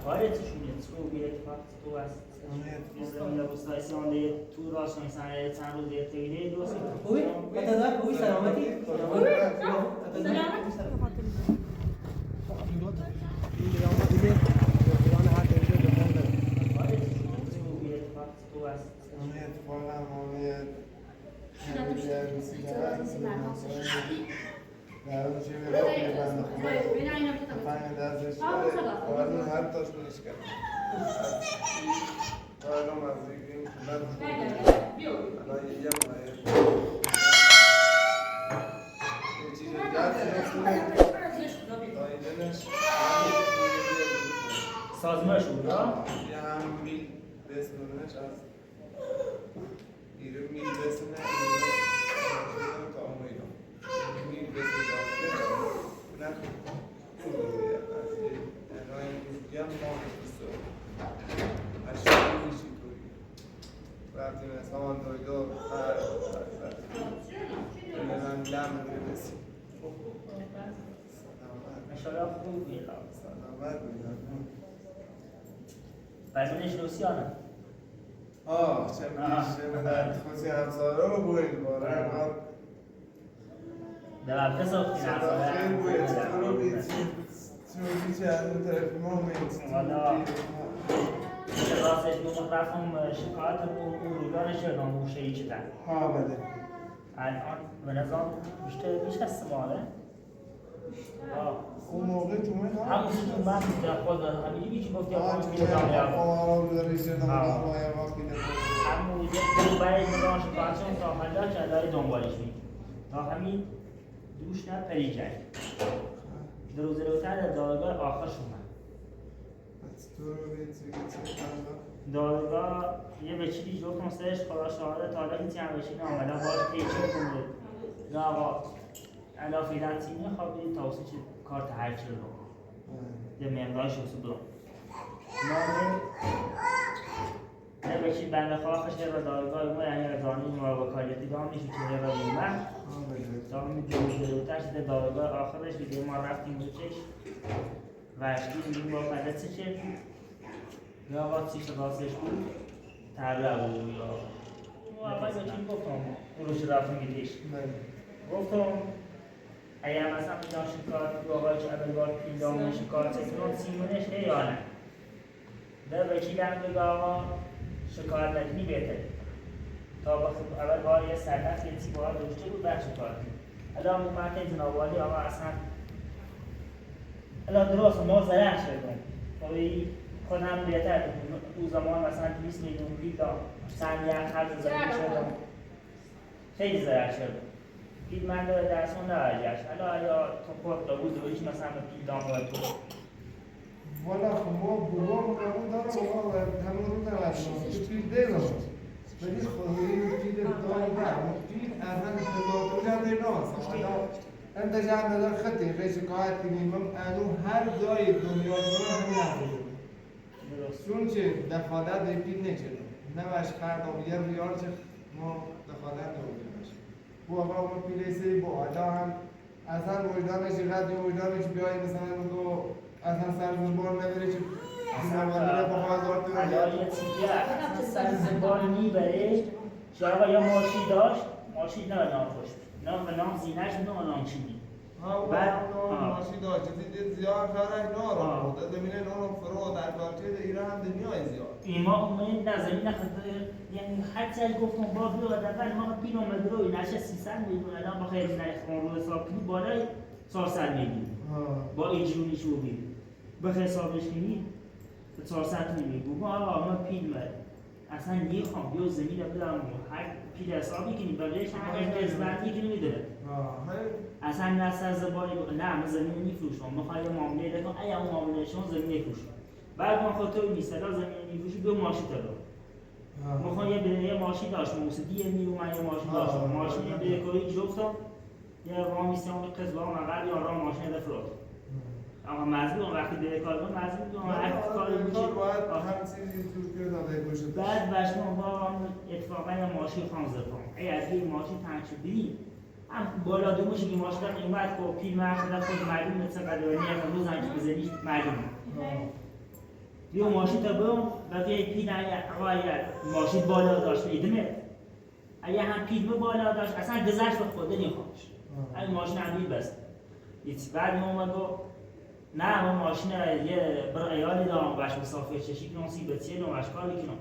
Olha, tu bilet fakt tu است. یا روستایی آنده تو راست مثلا چند روز تیلی درست. خوبی؟ متدار خوبی سلامتی؟ سازمانش بود یه هم میل بسنونش از ایره میل بسنه تا امیدم میل بسنه داخلش نه از یه انهای یه ماهش بسته اشتری میشی توی وقتی مثلا دویدو من لم بسی اشاره خوب میلاد سلامت میلاد وزنش روسیانه چه میشه خوزی همساره رو بوید باره در بسا که خیلی بوید تو رو بید چون چه از اون طرف مومنت والا راستش بود رفتم شکایت اروگان شدم موشه ای چه بله الان به نظام بیش از سماله اون موقع تو همون که من در خود همینی بیچی گفت یا خواهد تو میدم یا رو داری شدم همون که برای نگاه شکایتشون تا حالا که داری دنبالش مید تا همین دوش نه پری کرد در روز روتر در دادگاه آخر شدن دادگاه یه بچیدی جو کنسرش خدا شاهده تا حالا هیچی هم بچیدی آمدن باش پیچه کنده نه آقا الا فیلن تیمی خوابید تا واسه چی کارت هرچی رو یه مقدارش واسه برم نه بچید بنده خواهش یه را دادگاه اومد یعنی رضانی وکالتی دام نیشو چه را اومد تا همین دو جلوتر شده دادگاه آخرش دیگه ما رفتیم بچش و اشکی دیدیم با پدسته چه یا آقا چیش راستش بود تبله بود یا اول بچید گفتم روش رفتیم گیتیش گفتم اگر مثلا میدان شکار با آقای که اول بار پیدام شکار چکنان سیمونش یا نه در بچیدم بگه آقا شکار نکنی بهتره تا بخیر اول بار یه سردخت یه تیبه ها داشته بود بعد شکار کنی الان مومت جنابالی آقا اصلا الان درست ما زرن شدیم خودم بهتر او زمان مثلا 20 میلیون پیدا سن یک خرج زرن شدم خیلی زرن شدم پید من داره درسون نرجش الان یا تو خود تا بود دویش مثلا پیدام باید بود والا خب ما بروم قبول دارم و همون رو دارم تو پید دیدم ولی خواهی پید دارم ما پید اصلا خدا هم ناست انت جان ندار خطی خیلی شکایت کنیم انو هر جای دنیا رو همین نبود چون چه دخالت به پید نچه نماش کردم یه ریال چه ما دخالت نبودیم بو آقا ما پیلیسی با آلا هم اصلا وجدانش قدر وجدانش بیایی مثلا تو اصلا سرزنبان نداره چه زمانی با بازار تو الان یه چیزی هست سرزنبان میبره که آقا یا ماشی داشت ماشی نه ناخوش نه نام زینش نه نام چینی بعد ماشی داشت چیزی زیاد خرج نارو بود زمینه نورو فرو در کارچه ایران هم دنیای زیاد ایما اومد نه زمین خود یعنی هر چیزی گفتم با بیو دفعه ما پین اومد رو نشه 300 میلیون الان با خیلی نرخ اون رو حساب کنی بالای 400 میلیون با ایجونیش رو بید به حسابش کنی 400 میلیون بگو آقا ما پین اصلا نمیخوام بیو زمین رو بدم هر پیر حسابی کنی بقیه شما این ازبندی کنی میدونه اصلا نه از زبانی نه من زمین میفروشم میخوام یه معامله بکنم اگه اون معامله شما زمین میفروشم بعد من خاطر نیست الا زمین میفروشی به ماشین دارم میخوام یه ماشین داشت موسیقی یه نیرو من یه ماشین داشتم ماشین به کوی جفتم یه رامیسم قصبه هم اول یا راه ماشین دفرات اما مزبور وقتی به کار کنم مزبور کنم هر کاری میشه باید هم چیزی تو که داده باشه بعد باشم با اتفاقا یه ماشین خانزر کنم ای از این ماشین تنگ شدی هم بالا دو میشه که ماشین دارم این وقت با پیل مرد خود معلوم مثل قدرانی هم روز هم که بزنیش معلوم بیا ماشین تا برم بقیه پید اگر ماشین بالا داشت ایدمه اگه هم پید بالا داشت اصلا گذشت به خود نمیخوامش اگه ماشین عمیل بست بعد ما گفت نه من ماشین یه بر ایالی دارم باش مسافر چشی کنم سی به چیه نماش کاری کنم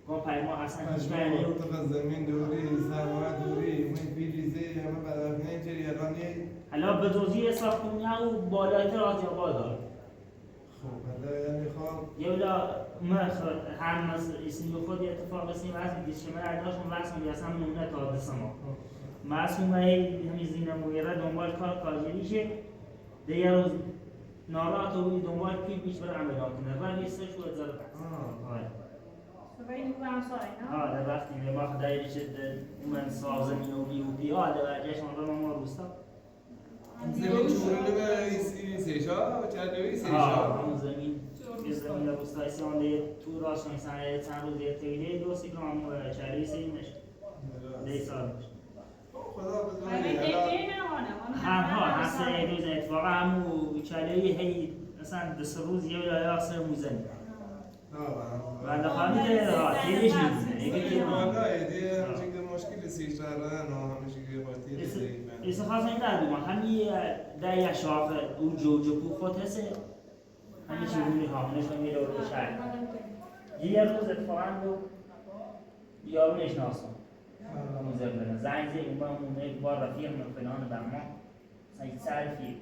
گم پیما اصلا هیچ کاری نیم تو زمین دوری سرما دوری من بیلیزه همه بدرد نینجری الان حالا به دوزی ساختمون او بالای تراتی آباد داره خب حالا یعنی خب یه ولا هم اسمی خود اتفاق اسمی از دیگه شما رداشون واسه میرسم نمونه تا دستما معصوم همین زینه مویره دنبال کارگریشه دیگه روز ناراحت و دنبال پیش برای عملیات کنه و نیستش و ازار بحث ولی تو همسایه نه؟ در وقتی به ما خدایی شد من سازمین و بیوپی در وجهش ما ما روستا زمین چوری به ایسی سیشا و چندوی سیشا همون زمین روستای سیانده تو راست نیستن چند روز یه تیله دوستی که همون چهری سیمش دی سال خدا بزرگی هم سه روز اتفاقا همون چهری هی مثلا دست روز یه ولی سر موزنی و نخواهی که تیرش میدونه والا ایده همچین که مشکل سی شهرن و همیشه که خاطی رزید ایسا خواست این در دوما همی در یه شاخه اون جو کو خود هسته همیشه اونی همونش رو میره رو شهر یه روز اتفاقا رو یارونش ناسم موزر بدن زنگ زی اون با اون یک بار رفیق من فلان بر ما سید سلفی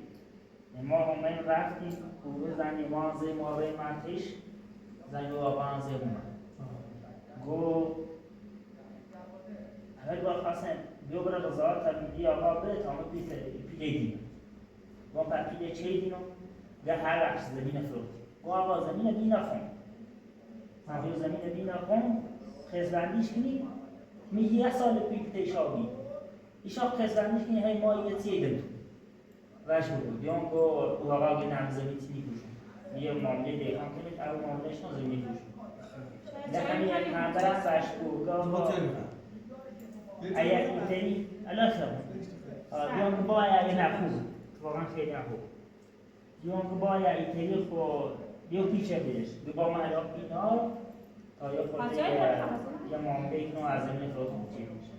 ما همین رفتیم اون زنی ما زی ما به مرتش زنی و آبان زی اومد گو همه با خواستن بیو برای غذاات تبیدی آقا بده تا ما پیله دیم گو پر پیله چه دینو گه هر وقت زمین فروت گو آقا زمین بی نخون بیو زمین بی نخون خزبندیش کنی میگه یه سال پیش آبی ایشا خزبندیش کنی های ما یه تیه دل وش بود بیان گو آقا گه نم زمین تیمی کشون یه معامله دیگه هم کنید او معاملهش نو زمین کشون نه همین یک همبر از وش بود اگر اینطوری الان بیان که باید نخون واقعا خیلی نخون بیان که باید اینطوری خود بیو پیچه بیش با من الان اینا تا یه خود یه معامله کنو از زمین فرات مچه میشه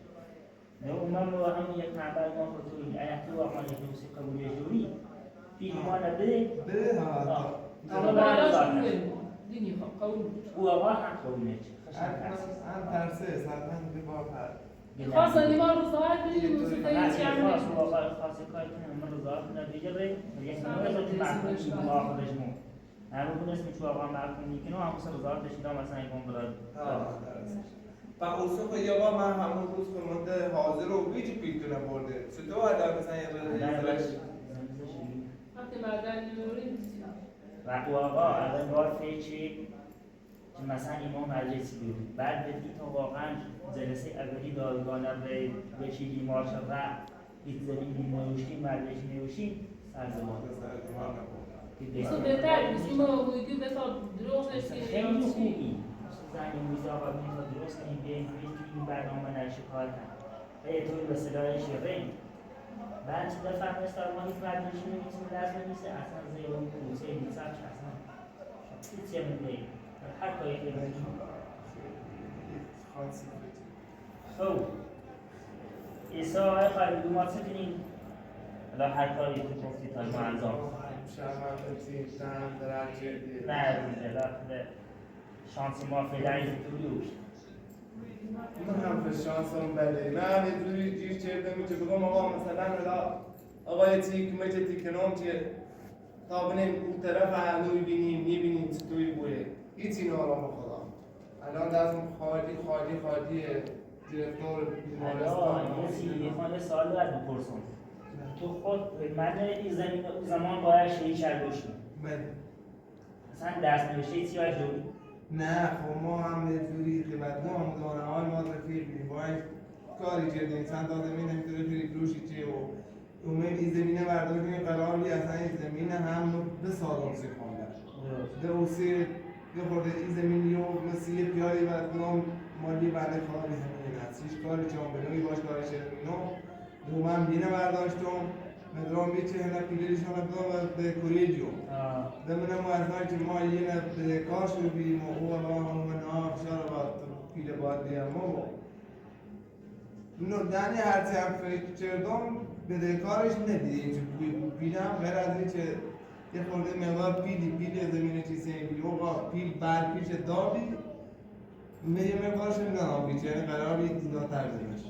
نه اونم رو همون یک نبر ما خود توی اگر تو واقعا یک نوسی قبولی جوری پیش ما نبه اما بالاش دینی قبول او آقا هم قبول نشه هم ترسه سرطان به بار پر خواستن این بار روزهایت بدید موسیقی چند خواست و آقا خواست کاری کنه من روزهایت نتیجه به یک نمونه رو تو محکوم آخرش مون همون بود اسمی چو آقا محکوم میکنه همون سر روزهایت داشتیدم مثلا این کن برای و اصلا یه بار من همون روز که منده حاضر رو بیچی پیتونه برده چطور الان مثلا یه رزش وقتی مردن نمیوریم و او آقا اول بار فیچی که مثلا امام مجلسی بود بعد بدی تا واقعا جلسه اولی دادگانه به چی بیمار شد و هیچ زمینی نوشتی مجلسی نوشتی سرزمان تو بهتر میسی ما بودی به تا دروغش خیلی خوبی زنی موزه آقا میتا درست کنیم بیاییم این برنامه نشه کار کنم و یه طوری به صدای شیرین بعد چه دفعه مثل ما هیچ مجلسی نمیتیم لازم نیست اصلا زیر اون کوسه نیست اصلا هیچ یه مونده هر کاری که خب ایسا خواهی دو مات کنیم الان هر کاری که گفتی تا ما انجام نه دیگه شانس ما فعلا اینجوری بود من هم به شانسم بده من اینجوری جیر چرده میشه بگم آقا مثلا آقای تیک میشه تیکنام چیه تا بنیم اون طرف هنوی میبینیم چطوری بوده هیچ اینا را خدا الان دستم خالی دیرکتور بیمارستان یه سال رو از بپرسم تو خود من این زمان باید شهی شردوشی مثلا درس نوشته چی باید جوری؟ نه خب ما هم نجوری قیمت ما هم دانه های ما رفیق بیم باید کاری کردیم چند تا زمین نمیتونه توی روشی چیه و اومد این زمینه برداشتیم قراری اصلا این زمینه هم به سالان سی خونده دوسی یه خورده این زمین یو مثل یه پیاری بردنام مالی برای کاری زمین است هیچ کاری چون بنوی باش کاری شدیم دو من بینه برداشتم مدرام بیچه هنر پیلیشان بدم به کوریجو. دمنا ما از که ما یه به کارش بیم و او الله من آفشار با پیل بادی ما. نو دانی هرچی هم فکر کردم به کارش ندیدیم چه پیلم غیر از اینکه یه خورده مقدار پیل زمینه چیزی بیوقا پیل برپیچ دابی میگه مقدارش نمیدونم بیچه یعنی قرار یه دیگه ترزیمش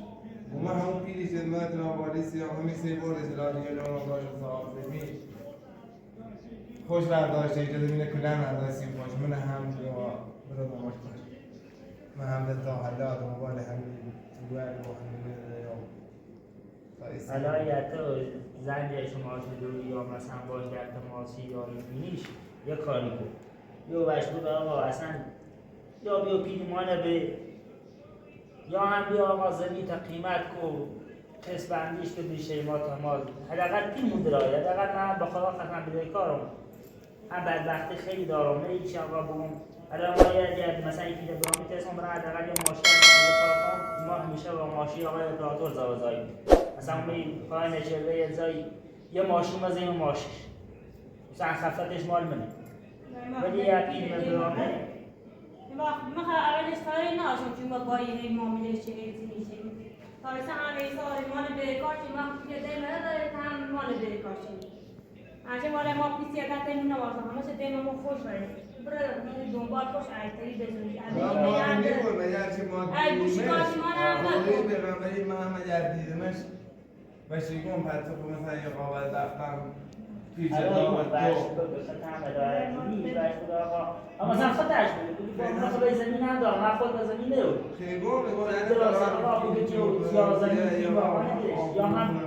و من همون پیلی که ما تنابالی سیام همی سی بورد جلال یه لون باش صاحب زمین خوش برداشته ایجا زمینه کلن اندازیم خوش من هم برای داماش باش من هم به حالا دنبال همین دوال و همین حالا یا تو زن شما شده یا مثلا باش در تماسی یا میبینیش یه کاری کن یا بهش بود آقا اصلا یا بیا پیلمانه به یا هم بیا آقا زمین تا قیمت کن قسط بندیش که بیشه ما تماز حداقل پی مونده رای حداقل من با خدا ختم بده کارم هم بدبختی خیلی دارم نه ایچی آقا بگم حالا ما یه مثلا یکی ده برام میترسم برای حداقل یه ماشین ما همیشه با ماشین آقا اپراتور زوازایی مثلا می خواهی نشده یه جایی یه ماشین مزه این ماشیش مثلا خفتش مال منه ولی یه پیل مدرامه من اولش کاری ناشم چون با گاهی معامله چه چیزی تا مثلا همه سال مال به کارتی ما که دیم نداره هم مال به کارتی آنچه مال ما پیسیه تا تیم نوازم همه چه دیم ما خوش بره برای دنبال خوش عیتری بزنی ما میگم مگر چه ما کارتی ما نه پیغمبری محمد دیدمش باشیگم پس تو مثلا یه قابل دفتم پیش دامت تو مثلا خودش بود من خود زمین هم دارم من خود زمین نرو خیلی یا هم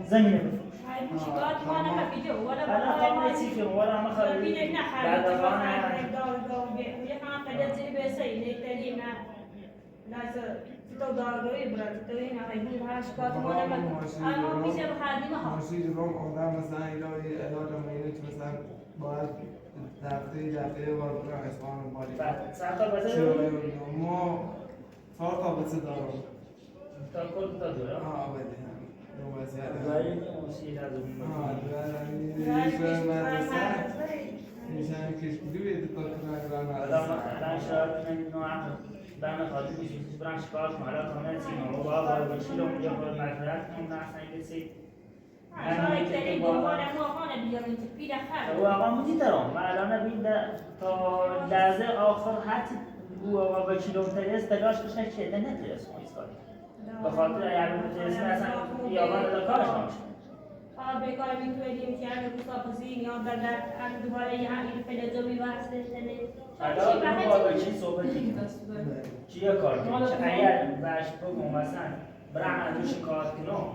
زمین بفروش شکایت ما نمی‌کنه ولی حالا تا چی که ولی هم خیلی بینش نخرید دار یه خانم خیلی زیر بسه نیتری نه لازم تو داروی برات تو این هایی هر شکایت ما نمی‌کنه اما میشه بخردیم ها ماشین رو آدم مثلا ایلای علاج می‌کنه که مثلا باید دفعه بار برای اسمان مالی ساعت بزنه ما 4 تا بچه دارم تا کل تا داره بده هم دو وضعیت ولی موسیقی از اون میشن کشکیدوی دو تا کنن الان شاید نمیدونم دم خاطر میشه برام شکار کنم حالا کامل سیما و بابا بشیلم یه خود مشورت کنم نه اصلا کسی و آقا مودی دارم من الان بین تا لحظه آخر حتی او آقا با کیلومتر است تلاش کشن که نترس کنم ایستگاهی به خاطر اگر بترسیم اصلا یابان دا کارش نمیشه بیکار بین توی دیم که هر روز آفزین یا در دوباره یه همین فلزومی واسه تنه حالا با چی صحبتی چیه کار کنم اگر باش بگم مثلا برام ازش کار کنم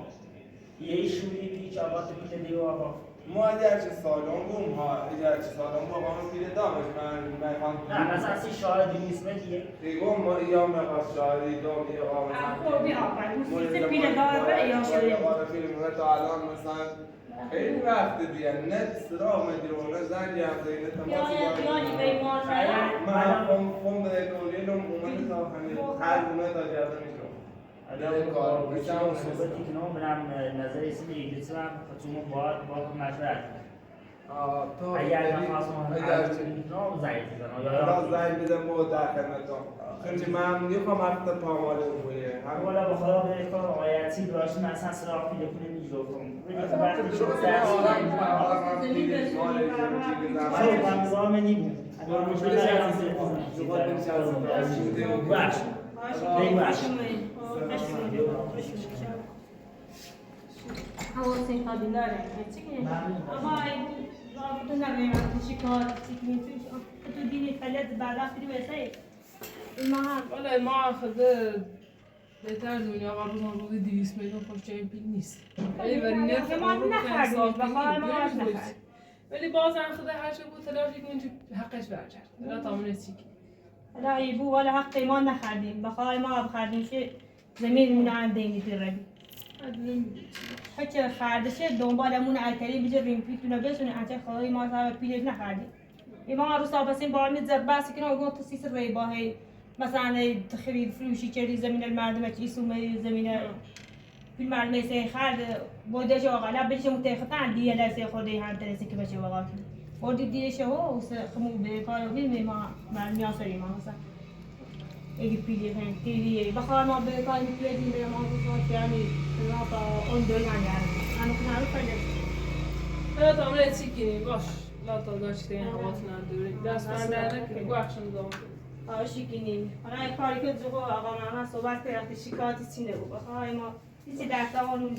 یه شوری پیچ آقا تو پیل دیو آقا ما اگر چه سالون بوم ها اگر چه سالون بوم آقا پیل دامش من خواهم نه مثلا سی شاهد 200 متریه دیگه ما یا مقاس شاهدی دام یه آقا مثلا بی آقا موسیقی پیل داره یا شده آقا فیلم تا الان مثلا خیلی وقت دیگه نت سرا مدیرونه زنگی هم زینه تماسی یعنی به ایمان من خم به کلیلم اومده تا همین هر گونه تا جرده میشم الان کار بچه‌ها صحبتی که نمی‌رم نظر اسم ایجاد هم خودمون با مشورت تو اگر نخواستم اگر نام زنگ بزنم یا زنگ بدم و در خدمتم چون من میخوام هفته پاماله بوده هم والا بخدا به کار آیتی براشون اصلا سراغ پیدا کنه میجوکم وقتی شد من نظام نیمون حواسین خالی داره اما تو نمی‌ریم شکار چیزی تو دیدی فلت بعد وقتی بسه ولی ما خدا بهتر دنیا قبل ما روزی 200 میلیون خوش جای پیل نیست ولی برای نرخ ما نخردیم بخواه ما نخرد ولی بازم خدا هر چه بود تلاش کنیم که حقش برگرد ولی تامون چی لا بو ولا حق ما نخردیم بخواه ما بخردیم که زمین من عندي تربي حتی خردشه دنبالمون عتری بجریم پیتونه بسونه انچه خواهی ما صاحب پیلش نخردیم ما رو صابسیم بارمی زرباسی کنه و گفت تسیس ریباهی مثلا خرید فروشی چری زمین المردم چی سومه زمین فیلم مثل خرد بودش آقا لا بشه متخطن دیگه درس خودی هم درسی که بشه آقا بودی دیشه و خمو به کار فیلم ما میاسری ما مثلا اگه پیلی فهم تیری بخوام ما به کار میپیدیم به ما بسات یعنی ما با اون دو يعني انا كنا عارف حالا تا عمره چی کنی باش لا تا داشته این حواس نداری دست من درده که گوهشون دام آشی کنیم حالا کاری که زوگو آقا من صحبت کردم شکایتی چی نگو بخواه ما هیچی در تاون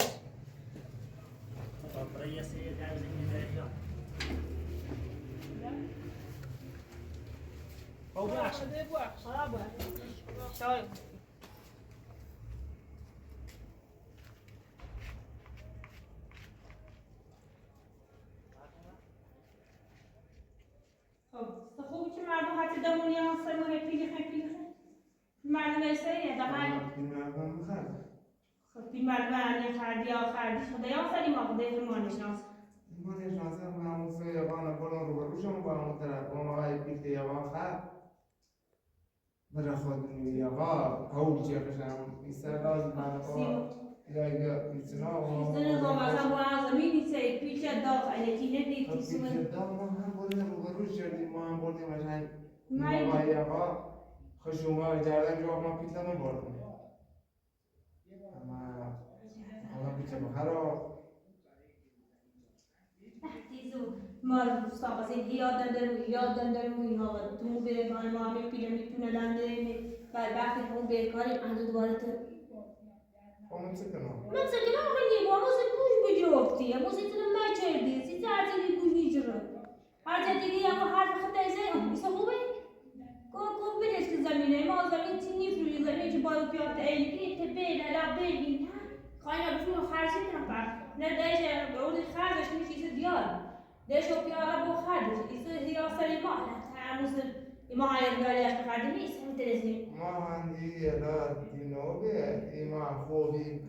خوب که مردم حتی دمونی هم سرمونه پیلی مردم ایساییه دهن خب این مردم انی خردی آخردی خدای آفرین ما خدای همون نشناس ما نشناسه همون سه یابان بلون رو بروشم با همون طرف با ما های پیل که یابان خرد برای خود یابا هول چیه کشم ایسا لازم با یا میتنا و سن زمان مثلا با اعظمی نیسته پیچ داغ الکی ندید پیچ داغ ما هم بردیم رو بروش کردیم ما هم بردیم عشان ما یابا خشوما جردن جو ما پیتلمون بردیم اما حالا پیچه بخرا مال مستقصی یاد دندرم اینها و تو به مال ما همه پیله میتونه دنده بعد وقتی اون بیکاری اندو دوباره تو من سکنم خیلی با موزه گوش بجوفتی موزه تو ما چردی سی تعطیلی گوش میجره هر جا دیگه اما حرف خطای زی ایسا خوبه کو بدش که زمینه ما زمین تینی فروی زمین که باید پیاد ایلی که تبین الا ببین خواهی بفرو خرشی کنم نه دیشه به اون خرجش میشه دیار دیشه و پیاره بو خرجش ایسا هیاسری ما تعموز ما هایم داریش بخردی نیست هم ترزیم ما هندی الا دینوبه ایما خوبی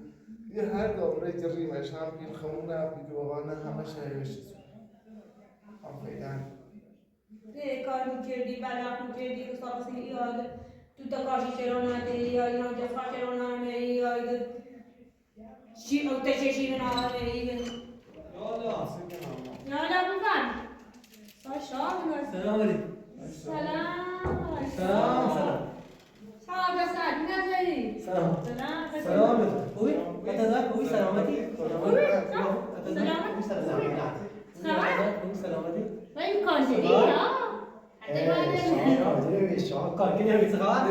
یه هر دوره جریمش هم پیل خمونه پیل وغانه همه شایوش آفیدن کار میکردی بلق میکردی که سابقی یاد تو تکاشی چرونه دی یا اینا جفا چرونه می یا چی اوتشی من آره یالا بزن سلام علیکم سلام خوبی؟ قطعات خوبی سلامتی؟ سلامتی؟ این کانجری ها کار کنی همیشه خواهد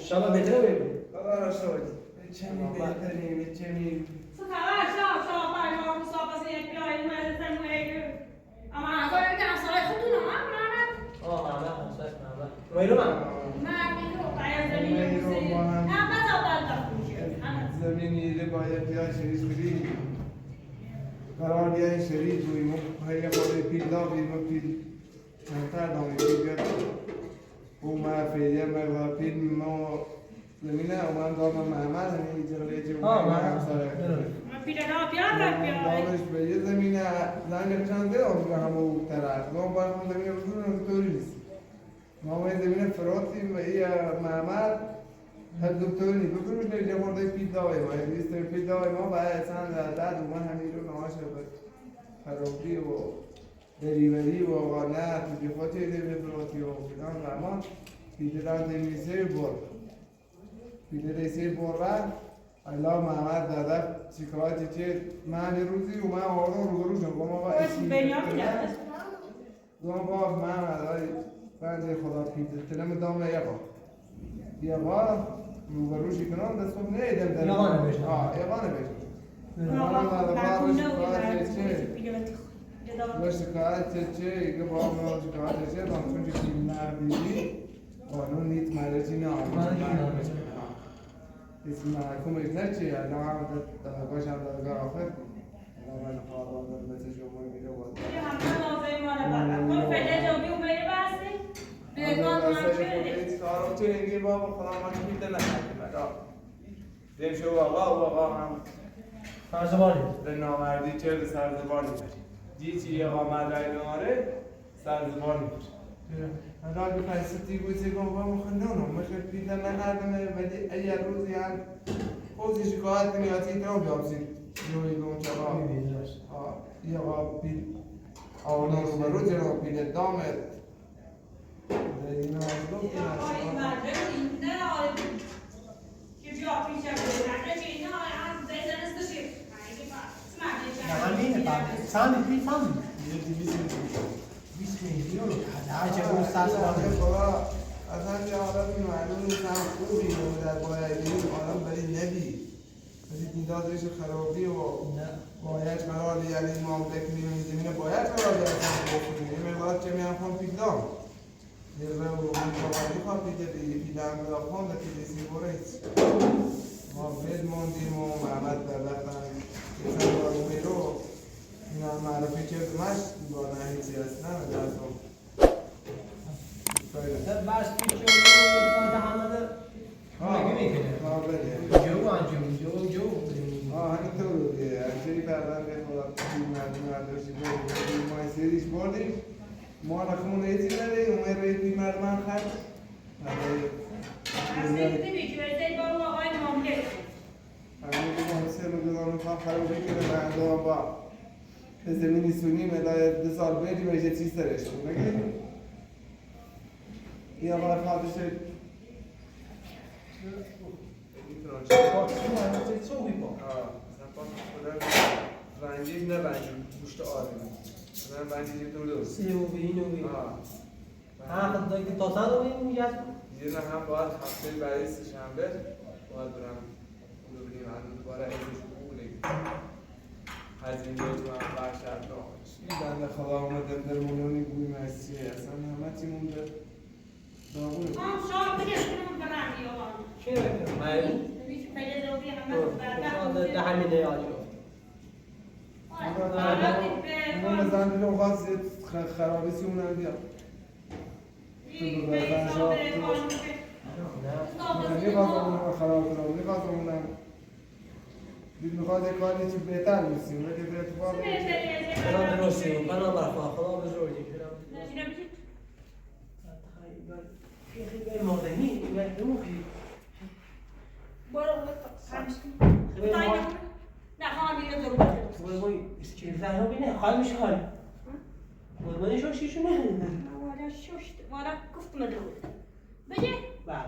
شما بهتره بگو خدا شد چمی بهترین چمی زمینی باید یا شریف بری قرار بیای شریف روی مخیه خود پیل داوی مپیل چندتر داوی پیل بیاد او ما فیده ما پیل ما زمینه اومد دارم معمل همین جلوی جو همسایه دارش به یه زمینه زنگ چنده آمده همون طرف ما باید هم زمینه بزرگ دکتری نیست ما باید زمینه فراتیم و یه معمل هر دکتری نیست بکنوش نجا مرده پیل داوی ما لیست پیل داوی ما باید اصلا داد و من همین رو نماشه به خرابی و دریوری و غانه تجیخاتی زمینه فراتی و فیدان غمان پیل داد زمینه بر پیل ریسه برد الله محمد داده شکایتی چه من روزی و من آردم رو بروشم با ما با ایشی دوام با محمد بنده خدا پیده تلم دامه یقا رو بروشی کنم دست خود نیدم در یقانه بشن یقانه بشن و شکایت چه که با ما شکایت چه چون که فیلم نبیدی قانون نیت مدرسی نه اسم محکوم ایت چیه؟ الان باشم دادگاه آخر الان خواهد مثل شما میره بود کارو تو اینگی بابا خدا من پیده نکنیم دیم شو آقا و آقا هم سرزبانی به نامردی چه سرزبانی داری چی اقامت رای ناره سرزبانی من اگه پیستی گویی گفتم مخندونم مخد پیدا نکردم ولی اگر روزی هم خودی شکایت کنیاتی تو بیامسید جوی گم چرا یا پیل آوردن رو برو جلو پیل دامت این از دو همین سامی پی سامی 20 میلیون هر چه اون سرزبانی خدا اصلا چه آدم معلوم نیستم خوبی رو در بایدی آدم ولی نبی ولی دیدادش خرابی و باید قرار یعنی معامله کنیم زمینه باید قرار یعنی بکنیم این مقدار چه میان خون پیدام یه رو مقابلی خواه پیده دیگه پیده هم قدر خون در پیده سی بوریت ما بید موندیم و محمد در وقتن کسان دارو بیرو این هم معرفی کرد مشت با نهیزی هست نه درستم بس پیچه و حمد مگه میکنه جو همینطور دیگه همچنین پردن به خدا پول مردم نداشتیم ما سریش بردیم ما رخمون ایتی نداریم اون روی پی مردم خرد همین که سه رو گذار میخوام خرابی کنه و اندام با زمینی سونی ملای 2 سال بیدی بشه چیز سرش نگه این آقا خواهدش رنجی نه رنجی گوشت آدمی نه رنجی درست سی و بین و بین هم دایی که تاسه رو بین میگه یه نه هم باید هفته برای سه‌شنبه باید برم اون رو بینیم هم دوباره ایزش بگیم هزینه تو هم برشت نامش این بنده خدا آمدم در مولانی بوی مرسی اصلا همه چی مونده داغونه شاه بگیرم برندی آقا چی رو بکنم؟ مایی؟ ده همینه یادی اون زن رو خواست خرابی سی اونم بیا تو بردن شا نمیخواست اونم خراب کنم نمیخواست اونم دید میخواست یک کاری چی بهتر میسیم ولی به اتفاق بنا درستی و بنا برخواه خدا بزرگی خیلی مردنی خیلی موخی برو نه خواهم بیره ضرورت دست بای اسکیل زن رو بینه خواهی میشه خواهی قربانی شوشیشونه والا ششت والا گفت مدرود بجه بله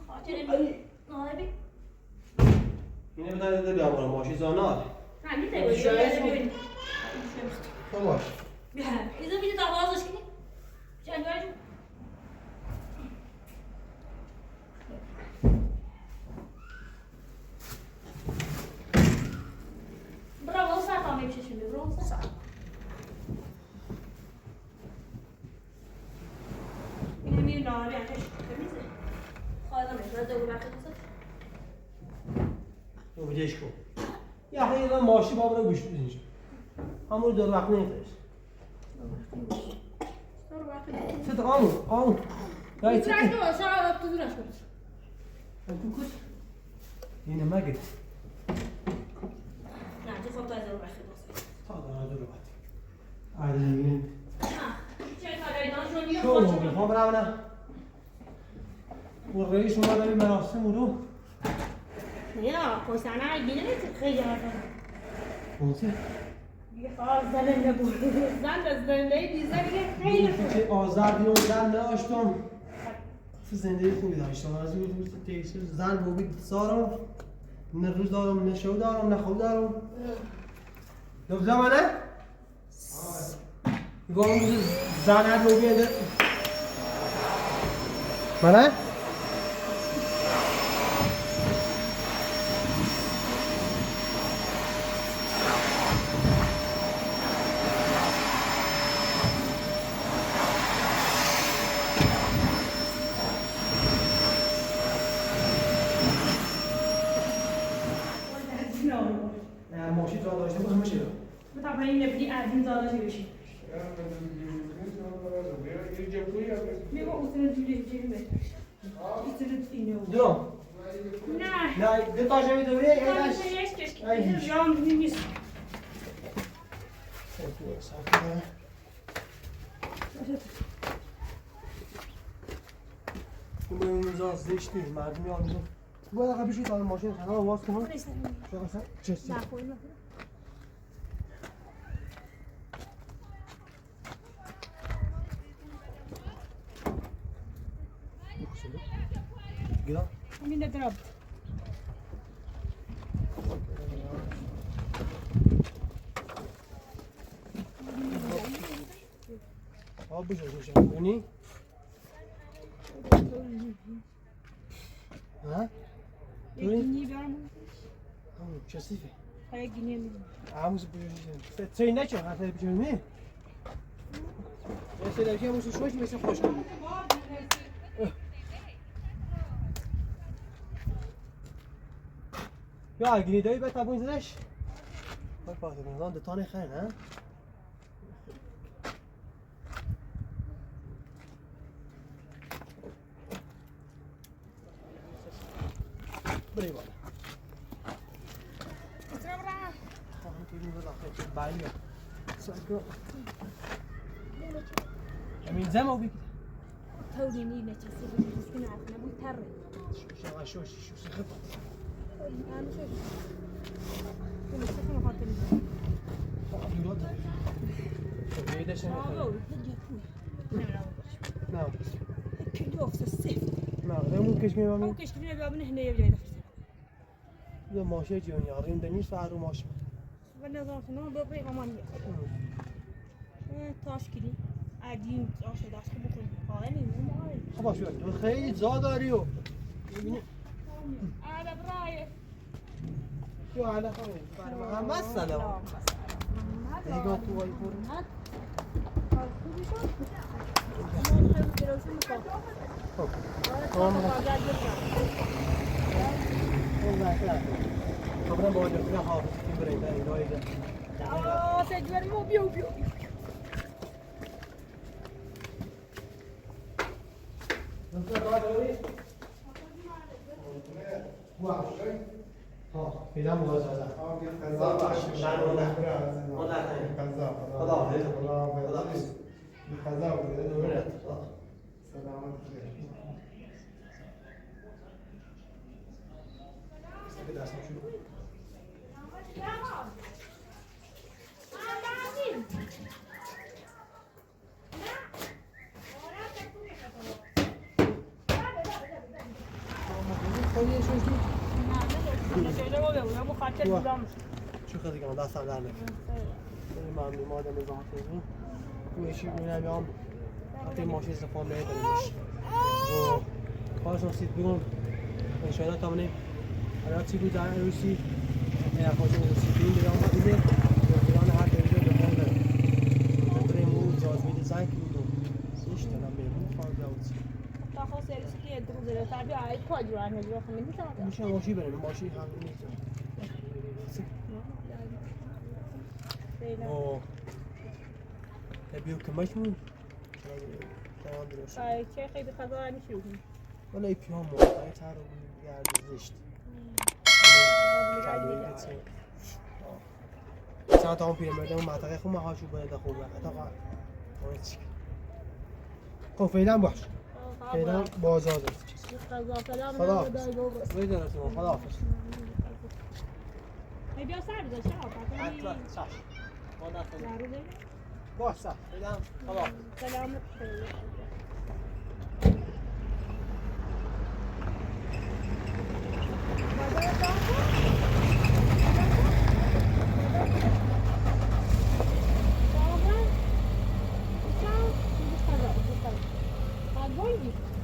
خاطر نهاره اینه بتایی ده بیا برم باشی زانار همین تایی تو باش بیا ایزا بیده تا بازش کنی چند باید برو ساعت هم میپششیم برو ساعت اینه میریم نهاری همش بمیزه خواهدم اشتراز دو برخی بسد تو بجهش کن یه حقیقا ماشی با برو گوش بید اینجا همون دور وقت نیفتش ست قامون دایی چه ترک دو شاید تو دونش کنید تو کش اینه مگه نه تو خود تایزه رو برخی بسد تا دارا دور وقت این چه کاری دانشون یه شو خواهد موقع ها برامنه و رئیس اومده این مراسم رو یا پسنه اگه نمیتون خیلی آدم کنسه دیگه زنه نبود زن از زنده بیزه دیگه خیلی خوب که آزادی اون زن داشتم زندگی خوبی داشتم از اون روز تیسر زن بودی سارم نه روز دارم نه شو دارم نه خوب دارم دو زمانه گام زن رو بیاد منه ماشین را داشته باشم میشه طبعا این نبودی از این زاده بشی میگه اصلا جوری جوری بهتر اصلا اینه درم نه نه دو تاشه میدونی کارش کشکی ایش جام نیست. تو ساکته این باید اونجا زشتی مردمی آنجا باید اقا بشید آن ماشین خدا آواز کنم شو قصد چستی گیا همین دراب. آب بجوش بونی ها گینی بیارم. چسیفه های گینی میدم. عموز بجوش تری نکن حتی بجوش می یه سری که موسی شوش میشه خوش کنی یا اگری دایی به تبون زدش بای پاته بنظام دتانه خیلی نه بری بالا خواهم که این بلا خیلی بایی ها ساکر امین زمو بی تودي نيلة تسيب المسكينة عفنا مو ترى. شو شو سخط أنا شو كل سكنة خاطر. الوضع بعيدة شنو نعم كل وقت الصيف. نعم ده ممكن كم يومين ممكن شكلنا بابنا هنا يبغى يدفع. ده ماشي جون يارين دنيش سعره ماشي ولا ظافنا بابي أمانية. تاشكيلي عادين عشان داشت بكون قايني مو معاي. خلاص شو خيل زاداريو على براي. شو على خيل ما السلام يقعد هو يقول خبرم با جفنا حافظ کی برنده اینایی ده سجور مو بیو بیو فعلا مواظب شو خذ كمان لا صار عليك ما عندي ما دام يضحكني وشي من اليوم حتى ماشي زفون بعيد مش خلاص نسيت بيقول ان شاء الله تمام انا تيجي جاي روسي يا خوشم نسيتين اليوم دیگه انا هر جایی بخوام بریم اون جاذبه دیزاین کردم سیش دارم میرم فاز اوت تا خاص سرویسی که دو زیر تابع عید کاجو عنه جو خمین میشه میشه ماشی بریم ماشی هم نیست اوه تبيو كمشمون تمام درست چه خیلی خزانه میشه ولا يبيهم واقعي تعرف قاعد زشت ساعات هم في المدن ما تغير خو ما هاشو بلد خوب اتوقع خب فعلا باش فعلا بازار خلاص ويدنا اسمه خلاص بیا سر بذار چرا حتما صح باش صح فعلا خلاص سلامت Agora,